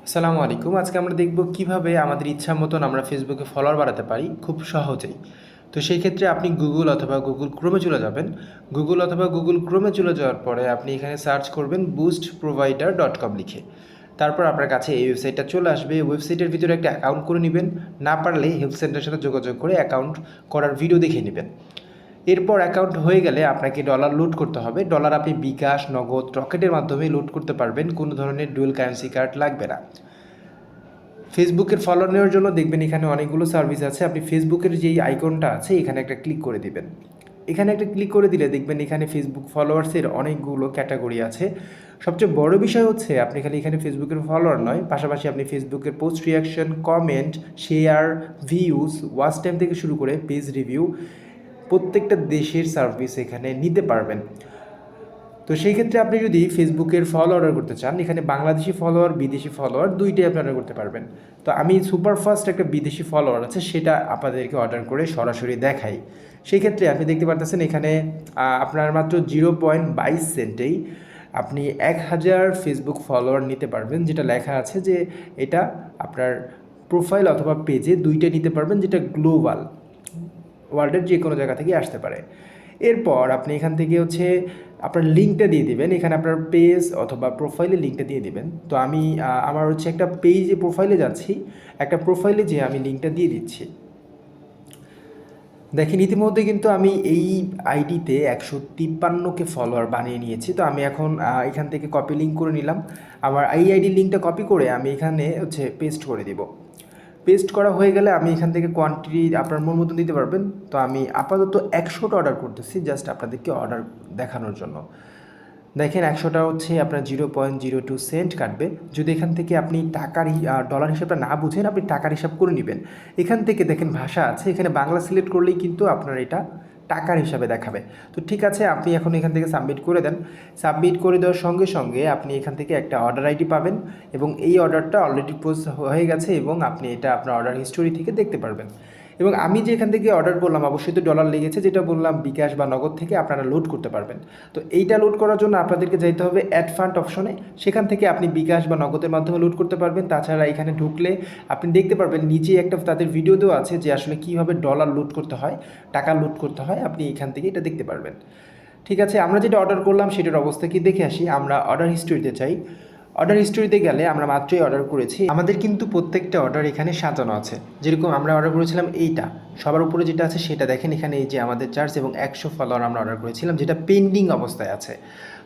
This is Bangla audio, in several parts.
আসসালামু আলাইকুম। আজকে আমরা দেখব কিভাবে আমাদের ইচ্ছা মতন আমরা ফেসবুকে ফলোয়ার বাড়াতে পারি খুব সহজেই। তো সেই ক্ষেত্রে আপনি গুগল অথবা গুগল ক্রোমে চলে যাবেন। গুগল অথবা গুগল ক্রোমে চলে যাওয়ার পরে আপনি এখানে সার্চ করবেন boostprovider.com লিখে। তারপর আপনার কাছে এই ওয়েবসাইটটা চলে আসবে। ওয়েবসাইটের ভিতরে একটা অ্যাকাউন্ট করে নেবেন। না পারলে হেল্প সেন্টারের সাথে যোগাযোগ করে অ্যাকাউন্ট করার ভিডিও দেখে নেবেন। এরপর অ্যাকাউন্ট হয়ে গেলে আপনাকে ডলার লোড করতে হবে। ডলার আপনি বিকাশ, নগদ, রকেটের মাধ্যমে লোড করতে পারবেন। কোনো ধরনের ডুয়েল কারেন্সি কার্ড লাগবে না। ফেসবুকের ফলোয়ার নেওয়ার জন্য দেখবেন এখানে অনেকগুলো সার্ভিস আছে। আপনি ফেসবুকের যেই আইকনটা আছে এখানে একটা ক্লিক করে দিবেন। এখানে একটা ক্লিক করে দিলে দেখবেন এখানে ফেসবুক ফলোয়ার্সের অনেকগুলো ক্যাটাগরি আছে। সবচেয়ে বড় বিষয় হচ্ছে আপনি খালি এখানে ফেসবুকের ফলোয়ার নয়, পাশাপাশি আপনি ফেসবুকের post reaction, comment, share, views, watch time থেকে শুরু করে পেজ রিভিউ প্রত্যেকটা দেশের সার্ভিস এখানে নিতে পারবেন। তো সেই ক্ষেত্রে আপনি যদি ফেসবুকের ফলো অর্ডার করতে চান, এখানে বাংলাদেশি ফলোয়ার, বিদেশি ফলোয়ার দুইটাই আপনি অর্ডার করতে পারবেন। তো আমি সুপারফাস্ট একটা বিদেশি ফলোয়ার আছে সেটা আপনাদেরকে অর্ডার করে সরাসরি দেখাই। সেই ক্ষেত্রে আপনি দেখতে পারতেছেন এখানে আপনার মাত্র 0.22 সেন্টেই আপনি 1000 ফেসবুক ফলোয়ার নিতে পারবেন, যেটা লেখা আছে যে এটা আপনার প্রোফাইল অথবা পেজে দুইটা নিতে পারবেন, যেটা গ্লোবাল ওয়ার্ল্ডের যে কোনো জায়গা থেকে আসতে পারে। এরপর আপনি এখান থেকে আপনার লিঙ্কটা দিয়ে দিবেন। এখানে আপনার পেজ অথবা প্রোফাইলে লিঙ্কটা দিয়ে দিবেন। তো আমি আমার একটা পেজে প্রোফাইলে যাচ্ছি, একটা প্রোফাইলে যেয়ে আমি লিঙ্কটা দিয়ে দিচ্ছি। দেখেন ইতিমধ্যে কিন্তু আমি এই আইডিতে 153কে ফলোয়ার বানিয়ে নিয়েছি। তো আমি এখন এখান থেকে কপি লিঙ্ক করে নিলাম। আমার এই আইডির লিঙ্কটা কপি করে আমি এখানে পেস্ট করে দিব। পেস্ট করা হয়ে গেলে আমি এখান থেকে কোয়ান্টিটি আপনার মন মতন দিতে পারবেন। তো আমি আপাতত 100টা অর্ডার করতেছি, জাস্ট আপনাদেরকে অর্ডার দেখানোর জন্য। দেখেন 100টা আপনার 0.02 সেন্ট কাটবে। যদি এখান থেকে আপনি ডলার হিসাবটা না বুঝেন, আপনি টাকার হিসাব করে নেবেন। এখান থেকে দেখেন ভাষা আছে, এখানে বাংলা সিলেক্ট করলেই কিন্তু আপনার এটা টাকার হিসাবে দেখাবে। তো ঠিক আছে, আপনি এখন এখান থেকে সাবমিট করে দেন। সাবমিট করে দেওয়ার সঙ্গে সঙ্গে আপনি এখান থেকে একটা অর্ডার আইডি পাবেন, এবং এই অর্ডারটা অলরেডি প্রসেস হয়ে গেছে এবং আপনি এটা আপনার অর্ডার হিস্টোরি থেকে দেখতে পারবেন। এবং আমি যে এখান থেকে অর্ডার করলাম অবশ্যই তো ডলার লেগেছে, যেটা বললাম বিকাশ বা নগদ থেকে আপনারা লোড করতে পারবেন। তো এইটা লোড করার জন্য আপনাদেরকে যাইতে হবে অ্যাড ফান্ড অপশনে। সেখান থেকে আপনি বিকাশ বা নগদের মাধ্যমে লোড করতে পারবেন। তাছাড়া এখানে ঢুকলে আপনি দেখতে পারবেন নিচে একটা তাদের ভিডিও দেওয়া আছে যে আসলে কীভাবে ডলার লোড করতে হয়, টাকা লোড করতে হয়, আপনি এখান থেকে এটা দেখতে পারবেন। ঠিক আছে, আমরা যেটা অর্ডার করলাম সেটার অবস্থা কি দেখে আসি। আমরা অর্ডার হিস্টোরিতে চাই। অর্ডার হিস্টোরিতে গেলে আমরা মাত্রই অর্ডার করেছি, আমাদের কিন্তু প্রত্যেকটা অর্ডার এখানে সাজানো আছে। যেরকম আমরা অর্ডার করেছিলাম এইটা, সবার উপরে যেটা আছে সেটা দেখেন, এখানে এই যে আমাদের চার্জ এবং 100 ফলোয়ার আমরা অর্ডার করেছিলাম, যেটা পেন্ডিং অবস্থায় আছে।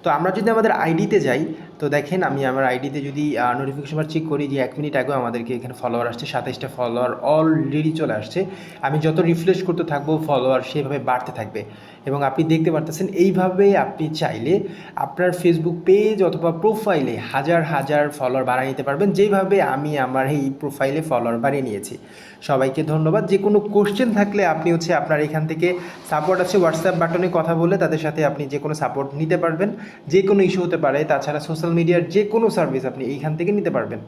তো আমরা যদি আমাদের আইডিতে যাই, তো দেখেন আমি আমার আইডিতে যদি নোটিফিকেশন বার চেক করি যে 1 মিনিট আগেও আমাদেরকে এখানে ফলোয়ার আসছে, 27টা ফলোয়ার অলরেডি চলে আসছে। আমি যত রিফ্রেশ করতে থাকবো ফলোয়ার সেভাবে বাড়তে থাকবে। এবং আপনি দেখতে পারতেছেন এইভাবে আপনি চাইলে আপনার ফেসবুক পেজ অথবা প্রোফাইলে হাজার হাজার ফলোয়ার বাড়িয়ে নিতে পারবেন, যেভাবে আমি আমার এই প্রোফাইলে ফলোয়ার বাড়িয়ে নিয়েছি। সবাইকে ধন্যবাদ। যে কোনো কোশ্চেন থাকলে আপনি আপনার এখান থেকে সাপোর্ট আছে, হোয়াটসঅ্যাপ বাটনে কথা বলে তাদের সাথে আপনি যে কোনো সাপোর্ট নিতে পারবেন। যে কোনো ইস্যু হতে পারে, তাছাড়া সোশ্যাল মিডিয়ার যে কোনো সার্ভিস আপনি এইখান থেকে নিতে পারবেন।